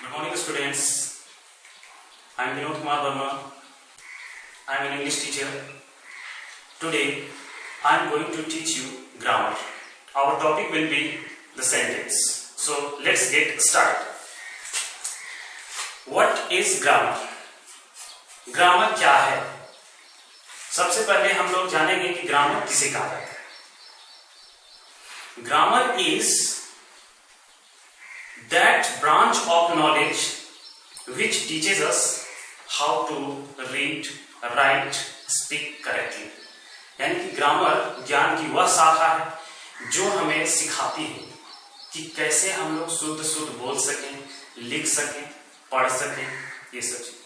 Good morning, students. I am Vinod Kumar Verma. I am an English teacher. Today, I am going to teach you grammar. Our topic will be the sentence. So, let's get started. What is grammar? Grammar क्या है? सबसे पहले हम लोग जानेंगे कि grammar किसे कहा जाता है. Grammar is that branch of knowledge which teaches us how to read, write, speak correctly. यानी कि ग्रामर ज्ञान की वह शाखा है जो हमें सिखाती है कि कैसे हम लोग शुद्ध बोल सकें, लिख सकें, पढ़ सकें, ये सब चीजें.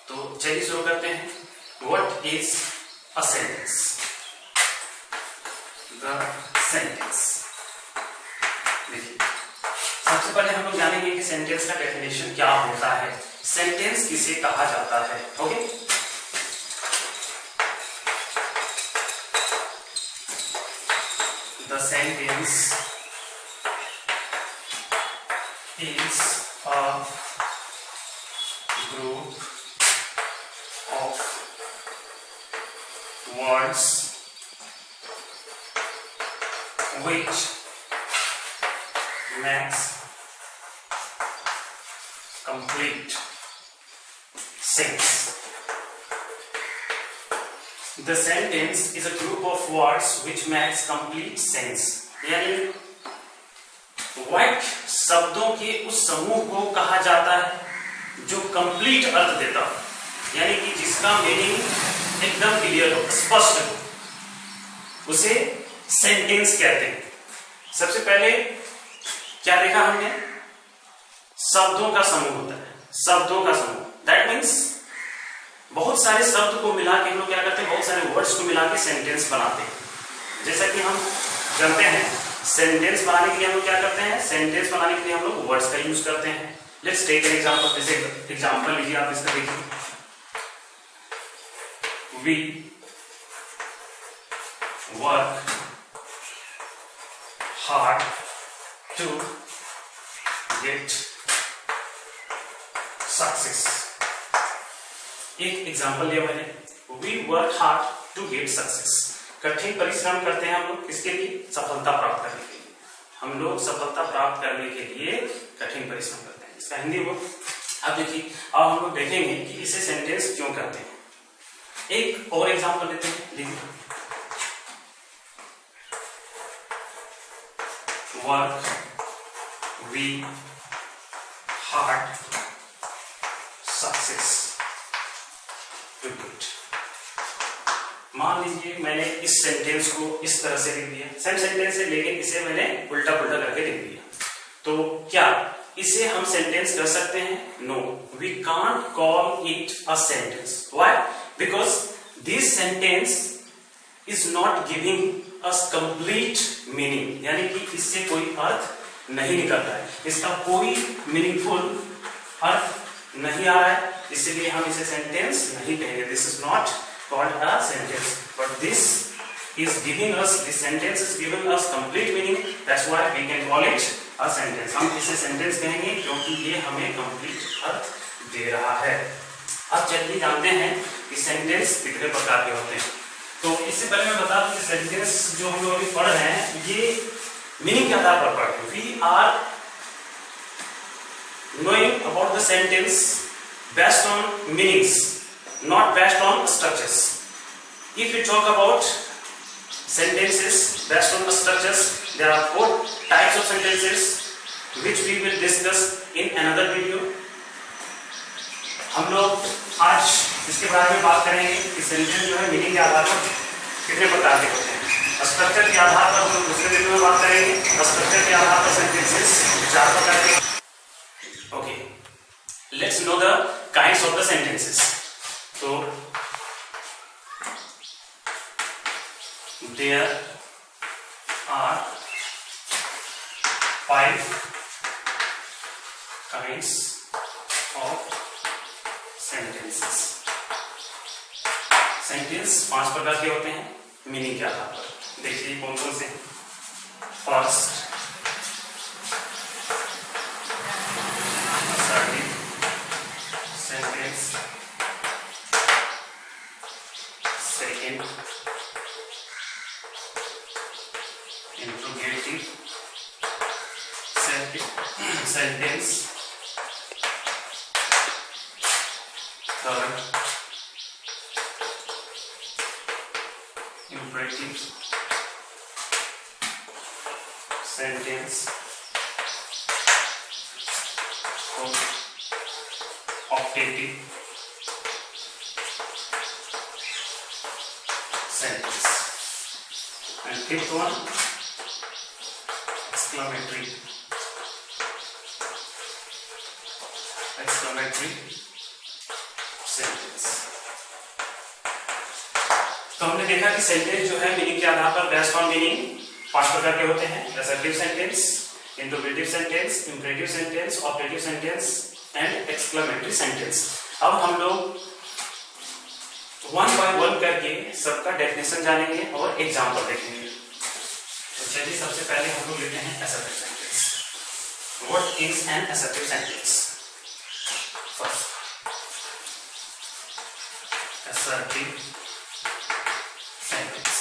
तो चलिए शुरू करते हैं. What is a sentence? The sentence. देखिए, सबसे पहले हम लोग जानेंगे कि सेंटेंस का डेफिनेशन क्या होता है, सेंटेंस किसे कहा जाता है. Okay, the sentence is a group of words which makes complete sense. The sentence is a group of words which makes complete sense. यानी वाक्य शब्दों के उस समूह को कहा जाता है जो कंप्लीट अर्थ देता हो, यानी कि जिसका मीनिंग एकदम क्लियर हो, स्पष्ट हो, उसे सेंटेंस कहते हैं. सबसे पहले क्या देखा हमने? शब्दों का समूह होता है. शब्दों का समूह, दैट मीन्स बहुत सारे शब्द को मिला के हम लोग क्या करते हैं, बहुत सारे वर्ड्स को मिला के सेंटेंस बनाते हैं. जैसा कि हम जानते हैं, सेंटेंस बनाने के लिए हम लोग क्या करते हैं, सेंटेंस बनाने के लिए हम लोग वर्ड्स का यूज करते हैं. Let's take an example. जैसे एग्जांपल लीजिए आप, इसका देखिए. We work hard to get success. एक एग्जाम्पल लिया मैंने. We work hard to get success. कठिन परिश्रम करते हैं हम लोग किसके लिए? सफलता प्राप्त करने के लिए. हम लोग सफलता प्राप्त करने के लिए कठिन परिश्रम करते हैं. इसका हिंदी वो. अब देखिए, अब हम लोग देखेंगे कि इसे सेंटेंस क्यों कहते हैं. एक और एग्जाम्पल लेते हैं. देखिए, work we hard success to get. मान लीजिए मैंने इस सेंटेंस को इस तरह से लिख दिया, सेम सेंटेंस है लेकिन इसे मैंने उल्टा पुल्टा करके लिख दिया. तो क्या इसे हम सेंटेंस कर सकते हैं? No, we can't call it a sentence. Why? Because this sentence is not giving us complete meaning. यानी कि इससे कोई अर्थ नहीं निकल रहा है, इसका कोई मीनिंगफुल अर्थ नहीं आ रहा है, इसलिए हम इसे सेंटेंस नहीं कहेंगे. This is not called a sentence, but this is giving us, this sentence is giving us complete meaning. That's why we can call it a sentence. हम इसे सेंटेंस कहेंगे क्योंकि ये हमें कंप्लीट अर्थ दे रहा है. अब चलिए जानते हैं कि सेंटेंस कितने प्रकार के होते हैं. तो इससे पहले मैं बता दूं कि सेंटेंस जो हम लोग अभी पढ़ रहे हैं ये मीनिंग के आधार पर पढ़ रहे हैं. We are knowing about the sentence based on meanings, not based on structures. If we talk about sentences based on structures, there are 4 types of sentences which we will discuss in another video. हम लोग आज इसके बारे में बात करेंगे कि sentence जो है मीनिंग के आधार पर कितने प्रकार के होते हैं. स्ट्रक्चर के आधार पर हम दूसरे वीडियो में बात करेंगे. स्ट्रक्चर के आधार पर सेंटेंसेस 4 प्रकार के. Okay, let's know the kinds of the sentences. तो there are 5 kinds of sentences. Sentence 5 प्रकार के होते हैं मीनिंग के आधार पर. देखिए कौन कौन से. First, sentence, third imperative sentence, optative sentence, and fifth one exclamatory sentence. तो हमने देखा कि सेंटेंस जो है मीनिंग के आधार पर बेस्ड ऑन मीनिंग 5 प्रकार के होते हैं: assertive sentence, interrogative sentence, imperative sentence, operative sentence and exclamatory sentence. अब हम लोग वन बाय वन करके सबका डेफिनेशन जानेंगे और एग्जांपल देखेंगे। तो चलिए सबसे पहले हम लोग लेते हैं assertive sentence. What is an assertive sentence? First, assertive sentence.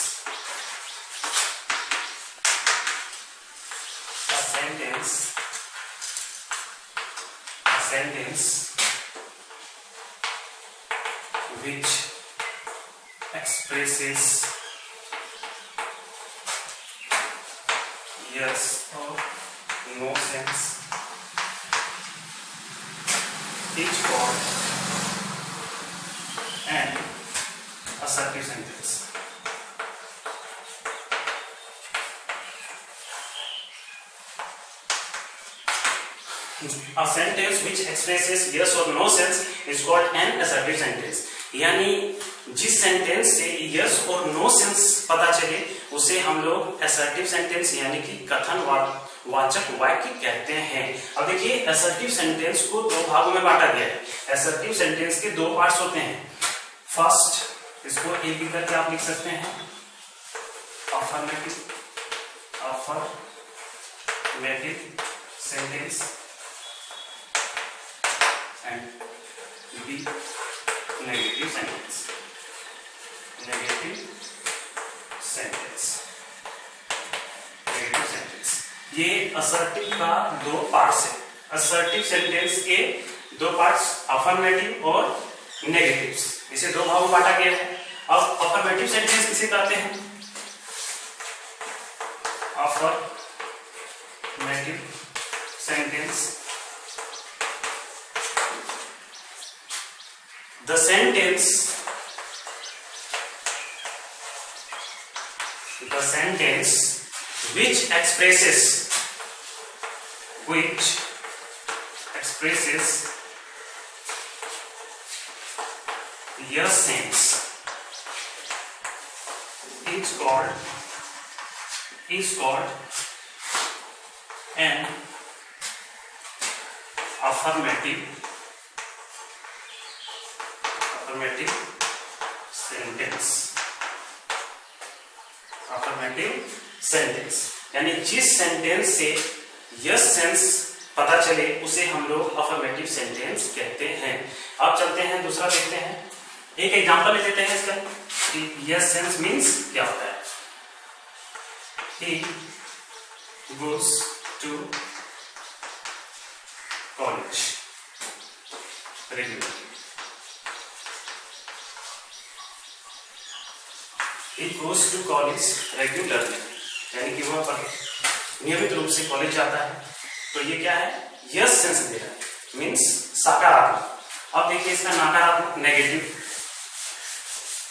A sentence which expresses yes or no sense is called an assertive sentence. A sentence which expresses yes or no sense is called an assertive sentence. यानी जिस sentence से yes और no sense पता चले उसे हम लोग assertive sentence यानी कि कथन वाचक वाक्य कहते हैं। अब देखिए assertive sentence को दो भागों में बांटा गया है। assertive sentence के दो पार्ट्स होते हैं। फर्स्ट, इसको एक भी करके आप लिख सकते हैं, affirmative sentence and B, negative sentence. ये असर्टिव का दो पार्ट्स है। असर्टिव सेंटेंस के दो पार्ट्स अफर्मेटिव और नेगेटिव्स, इसे दो भागों में बांटा गया है। अब अफर्मेटिव सेंटेंस किसे कहते हैं? Affirmative sentence, the sentence which expresses yes sense is called an affirmative sentence. यानी जिस सेंटेंस से यस सेंस पता चले उसे हम लोग अफर्मेटिव सेंटेंस कहते हैं। अब चलते हैं दूसरा देखते हैं, एक एग्जांपल ले लेते हैं इसका कि यस सेंस मींस क्या होता है। He goes to college regularly. He goes to college regularly, यानी कि वह नियमित रूप से कॉलेज जाता है। तो ये क्या है? यस सेंस दे रहा है, मीन्स सकारात्मक। अब देखिए इसका नकारात्मक, नेगेटिव।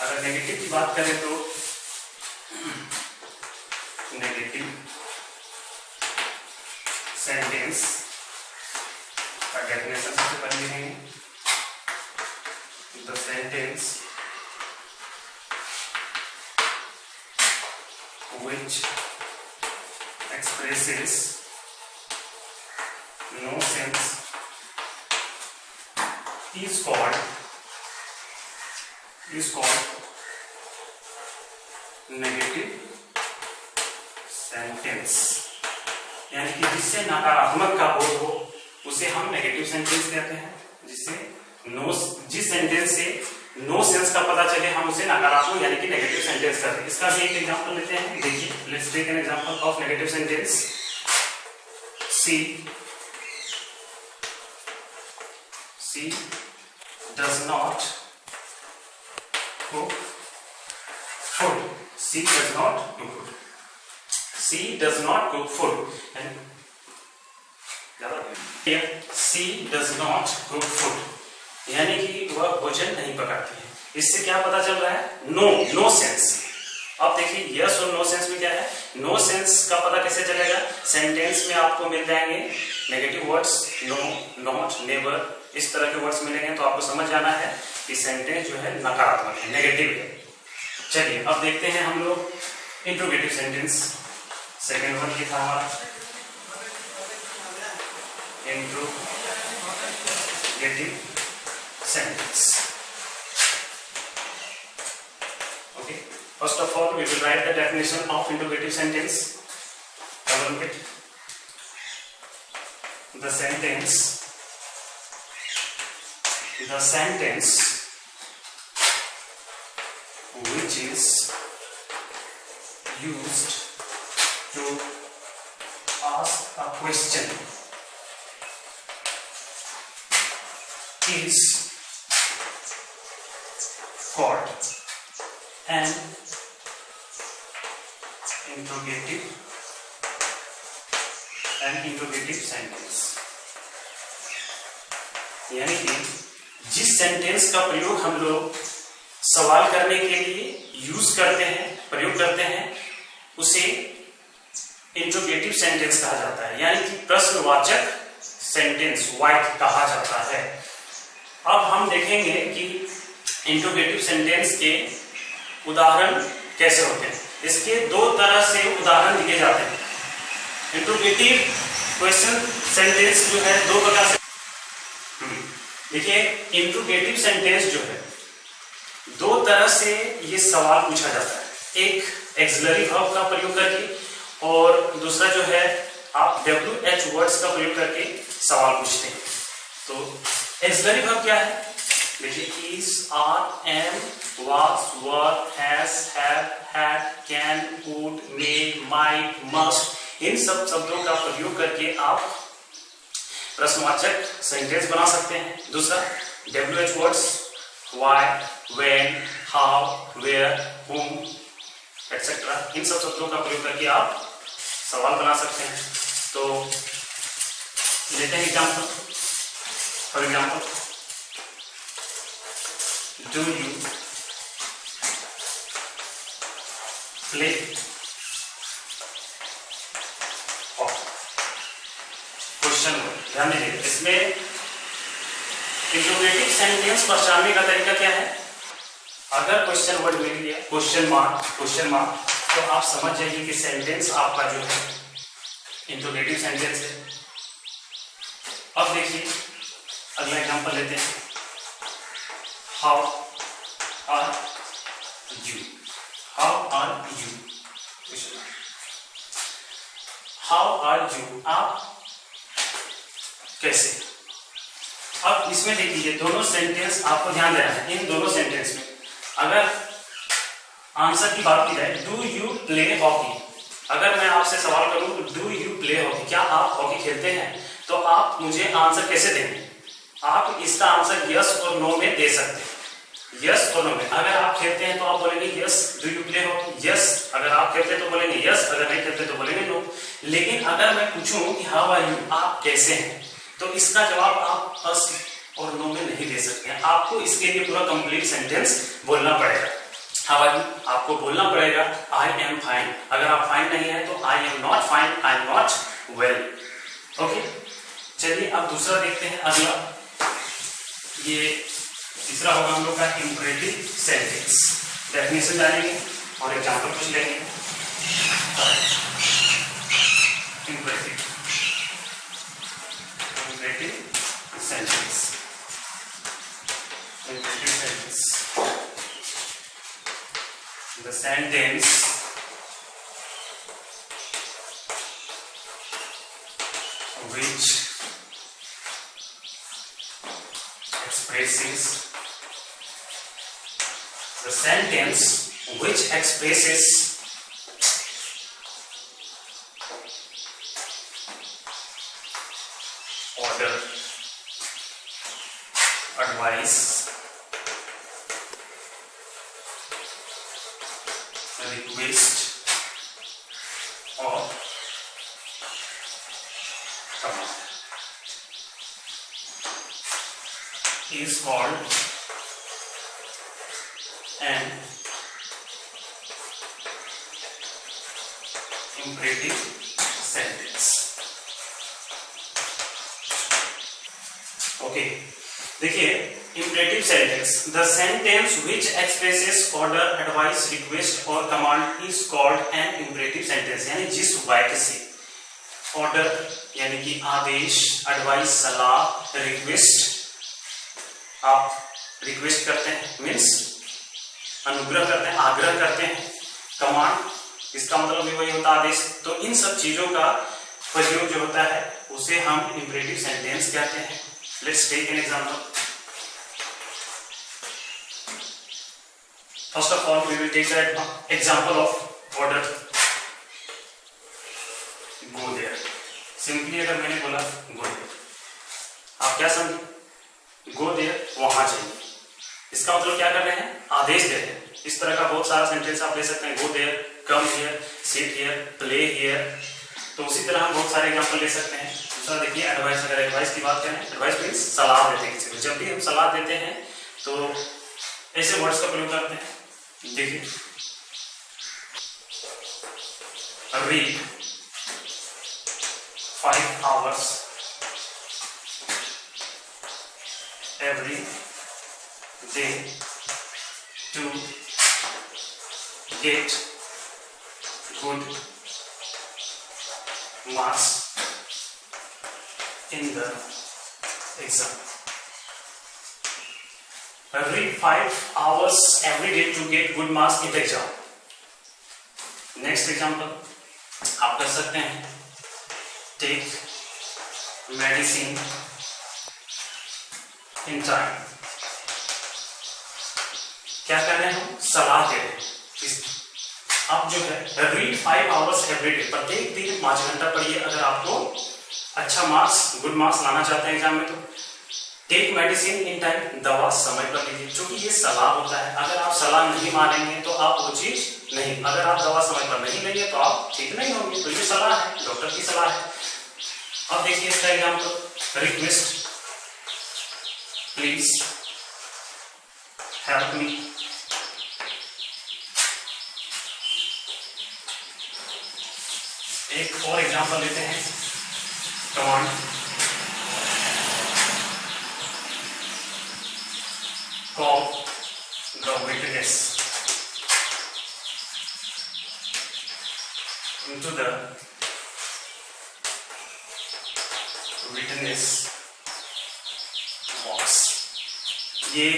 अगर नेगेटिव की बात करें तो नेगेटिव सेंटेंस का डेफिनेशन सबसे पहले लिखेंगे। The sentence which expresses no sense is called negative sentence। यानी कि जिससे नकारात्मक का बोध हो उसे हम नेगेटिव सेंटेंस कहते हैं। जिस सेंटेंस से नो सेंस का पता चले हम उसे नकारात्मक यानी कि नेगेटिव सेंटेंस करते हैं। इसका भी एक एग्जांपल लेते हैं। देखिए, let's take an example of negative sentence. She does not cook food. She does not cook food. She does not cook food. And she does not cook food, यानी कि वह भोजन नहीं पकाती है। इससे क्या पता चल रहा है? No sense. अब देखिए यस और नो सेंस में क्या है? नो सेंस का पता कैसे चलेगा? सेंटेंस में आपको मिल जाएंगे negative words, no, not, never, इस तरह के वर्ड्स मिलेंगे, तो आपको समझ जाना है कि सेंटेंस जो है नकारात्मक है, नेगेटिव है। चलिए अब देखते हैं हम लोग इंट्रोगेटिव सेंटेंस। सेकेंड वन ये था हमारा interrogative sentence. Okay, first of all we will write the definition of interrogative sentence. Have a look at the sentence which is used to ask a question is called an interrogative sentence। यानी कि जिस sentence का प्रयोग हम लोग सवाल करने के लिए यूज करते हैं, प्रयोग करते हैं, उसे इंट्रोगेटिव सेंटेंस कहा जाता है, यानी कि प्रश्नवाचक सेंटेंस वाक्य कहा जाता है। अब हम देखेंगे कि इंट्रोगेटिव सेंटेंस के उदाहरण कैसे होते हैं। इसके दो तरह से उदाहरण दिए जाते हैं। इंट्रोगेटिव क्वेश्चन सेंटेंस जो है दो प्रकार से, देखिए इंट्रोगेटिव सेंटेंस जो है दो तरह से ये सवाल पूछा जाता है। एक एक्सिलरी वर्ब का प्रयोग करके और दूसरा जो है आप WH वर्ड्स का प्रयोग करके सवाल पूछते हैं। तो एक्सिलरी वर्ब क्या है? देखिए is, are, am, was, were, has, have, had, can, would, may, might, must, इन सब शब्दों का प्रयोग करके आप प्रश्नवाचक सेंटेंस बना सकते हैं। दूसरा WH words why, when, how, where, whom, etc. इन सब शब्दों का प्रयोग करके आप सवाल बना सकते हैं। तो लेते हैं example. For example, do you play hockey? Question word ध्यान दीजिए, इसमें इंट्रोगेटिव सेंटेंस पहचानने का तरीका क्या है? अगर क्वेश्चन वर्ड मिल गया, क्वेश्चन मार्क, तो आप समझ जाइए कि सेंटेंस आपका जो है इंट्रोगेटिव सेंटेंस है। अब देखिए अगला एग्जांपल लेते हैं। How are you? How are you? How are you? आप कैसे? अब इसमें देखिए दोनों सेंटेंस आपको ध्यान देना है। इन दोनों सेंटेंस में अगर आंसर की बात की जाए, डू यू प्ले हॉकी, अगर मैं आपसे सवाल करूं डू यू प्ले हॉकी, क्या आप हॉकी खेलते हैं, तो आप मुझे आंसर कैसे देंगे? आप इसका आंसर यस और नो में दे सकते हैं। यस और नो में अगर आप खेलते हैं तो आप बोलेंगे yes do you play hockey, yes. अगर आप खेलते हैं तो बोलेंगे यस, अगर नहीं खेलते तो बोलेंगे नो। लेकिन अगर मैं पूछूं कि हाउ आर यू, आप कैसे हैं, तो इसका जवाब आप यस और नो में नहीं दे सकते हैं। आपको इसके लिए पूरा कंप्लीट सेंटेंस बोलना पड़ेगा। हाउ आर यू आपको बोलना पड़ेगा आई एम फाइन। अगर आप फाइन नहीं है तो I am not fine, I am not well. Okay, चलिए अब दूसरा देखते हैं। अगला ये तीसरा होगा हम लोग का इंपरेटिव सेंटेंस। डेफिनेशन जानेंगे और एग्जांपल कुछ लेंगे। Imperative sentence, the sentence which expresses order, advice, request or command is called an imperative sentence. Okay, देखिए imperative sentence, the sentence which expresses order, advice, request और command is called an imperative sentence. यानी जिस वाक्य से order यानी कि आदेश, advice सलाह, request आप रिक्वेस्ट करते हैं मीन्स अनुग्रह करते हैं, आग्रह करते हैं, कमांड इसका मतलब भी वही होता है आदेश। तो इन सब चीजों का प्रयोग जो होता है उसे हम इंपरेटिव सेंटेंस कहते हैं। Let's take an example. First of all we will take the example of order go there. Simply अगर मैंने बोला गो देयर, आप क्या समझे? गो देयर वहां जाइए, इसका मतलब क्या कर रहे हैं? आदेश दे रहे हैं। इस तरह का बहुत सारा सेंटेंस आप ले सकते हैं, go there, come here, sit here, play here. तो उसी तरह हम बहुत सारे एग्जांपल ले सकते हैं। दूसरा देखिए एडवाइस, अगर एडवाइस की बात करें, एडवाइस मीन्स सलाह देते हैं किसी को। जब भी हम सलाह देते हैं तो ऐसे वर्ड्स का प्रयोग करते हैं। देखिए read 5 hours every day to get good marks in the exam. Read 5 hours every day to get good marks in the exam. Next example आप कर सकते हैं take medicine in time. क्या कर रहे हैं हम? सलाह दे रहे हैं। अब जो है रीड 5 hours every day, प्रत्येक दिन 5 घंटा पढ़िए अगर आपको अच्छा मार्क्स, गुड मार्क्स लाना चाहते हैं एग्जाम में। तो टेक मेडिसिन इन टाइम, दवा समय पर लीजिए, क्योंकि ये सलाह होता है। अगर आप सलाह नहीं मानेंगे तो आप वो चीज नहीं, अगर आप दवा समय पर नहीं लेंगे तो आप ठीक नहीं होंगे। तो ये सलाह है, डॉक्टर की सलाह है। अब देखिए इसका example, request please help me. एक और एग्जांपल लेते हैं, command call the witness into the witness box. ये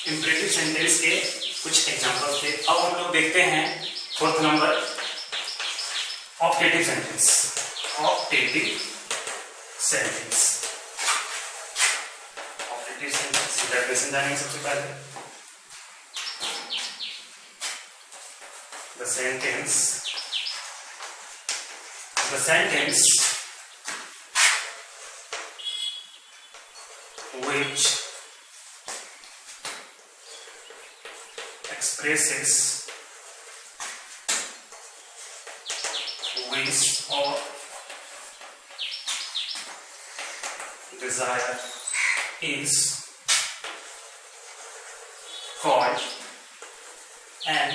इंपरेटिव सेंटेंस के कुछ एग्जांपल थे। अब हम लोग देखते हैं fourth number, optative sentence. Optative sentence, optative sentence definition जानेंगे सबसे पहले। The sentence which expresses wish or desire is called an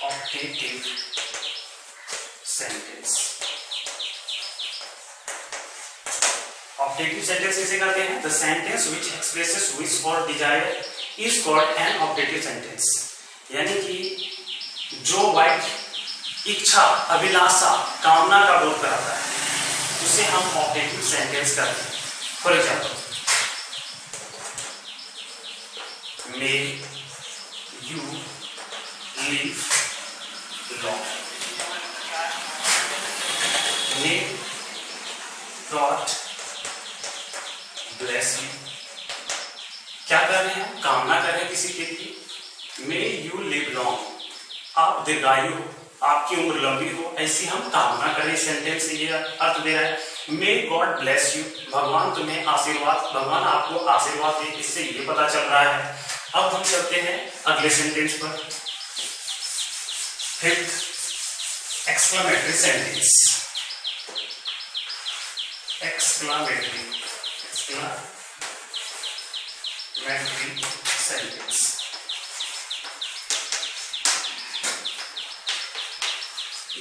optative sentence. Optative sentence किसे कहते हैं? The sentence which expresses wish और desire is called an optative sentence. यानी कि जो वाक्य इच्छा, अभिलाषा, कामना का बोध कराता है उसे हम ऑप्टेटिव सेंटेंस कहते हैं। For example, may you live long, may God bless you. क्या कर रहे हैं? कामना कर रहे हैं किसी के लिए। मे यू लिव लॉन्ग, आप दीर्घायु हो। आपकी उम्र लंबी हो, ऐसी हम कामना करें। सेंटेंस से ये अर्थ दे रहा है, मे गॉड ब्लेस यू, भगवान तुम्हें आशीर्वाद, भगवान आपको आशीर्वाद दे, इससे ये पता चल रहा है। अब हम चलते हैं अगले सेंटेंस पर। Fifth, exclamatory sentence. Exclamatory sentence.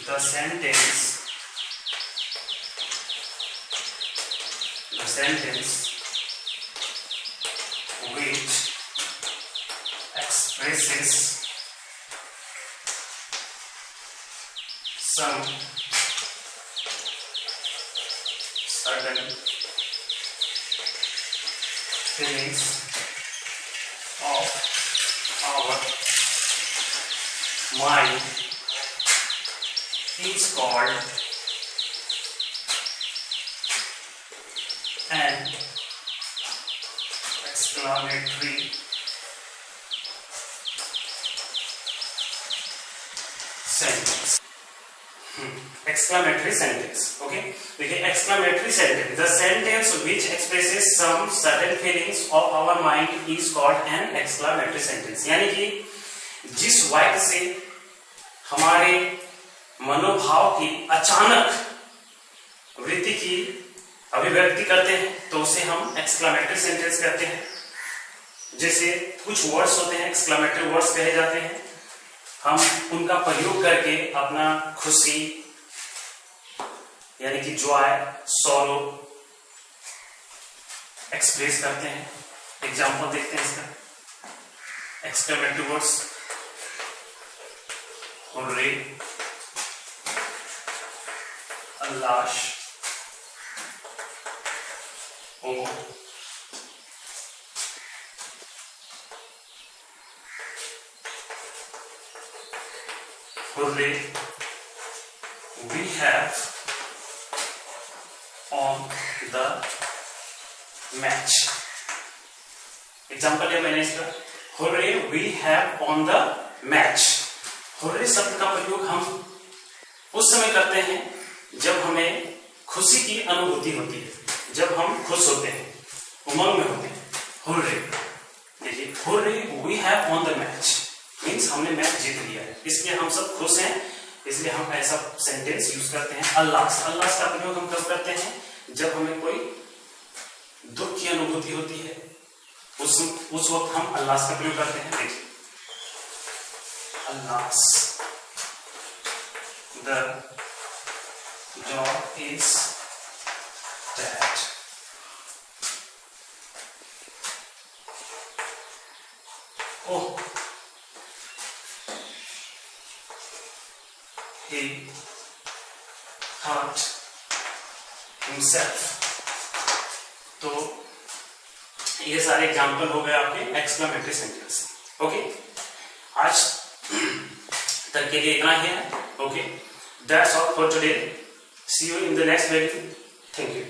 The sentence which expresses some certain feelings of our mind is called an exclamatory sentence. Exclamatory sentence. Okay, देखिए exclamatory sentence, the sentence which expresses some certain feelings of our mind is called an exclamatory sentence. यानी कि जिस वाक्य से हमारे मनोभाव की अचानक वृत्ति की अभिव्यक्ति करते हैं तो उसे हम एक्सक्लेमेटरी सेंटेंस कहते हैं। जैसे कुछ वर्ड्स होते हैं एक्सक्लेमेटरी वर्ड्स कहे जाते हैं, हम उनका प्रयोग करके अपना खुशी यानी कि जॉय, सॉरो एक्सप्रेस करते हैं। एग्जांपल देखते हैं इसका। Exclamatory words, hooray, alas, oh, hooray, we have on the match. Example है मैंने इसका, hooray, we have on the match. hooray शब्द का प्रयोग हम उस समय करते हैं जब हमें खुशी की अनुभूति होती है, जब हम खुश होते हैं, उमंग में होते हैं। hooray, देखिए hooray, we have on the match means हमने मैच जीत लिया है, इसलिए हम सब खुश हैं, इसलिए हम ऐसा सेंटेंस यूज करते हैं। अल्लाह का प्रयोग हम कब करते हैं? जब हमें कोई दुख की अनुभूति होती है, उस वक्त हम अल्लाह का प्रयोग करते हैं। देखिए alas, the job is that oh he hurt himself। तो ये सारे एग्जाम्पल हो गए आपके एक्सक्लेमेटरी सेंटेंस। ओके, आज तक के लिए इतना ही है। Okay, that's all for today, see you in the next video. Thank you.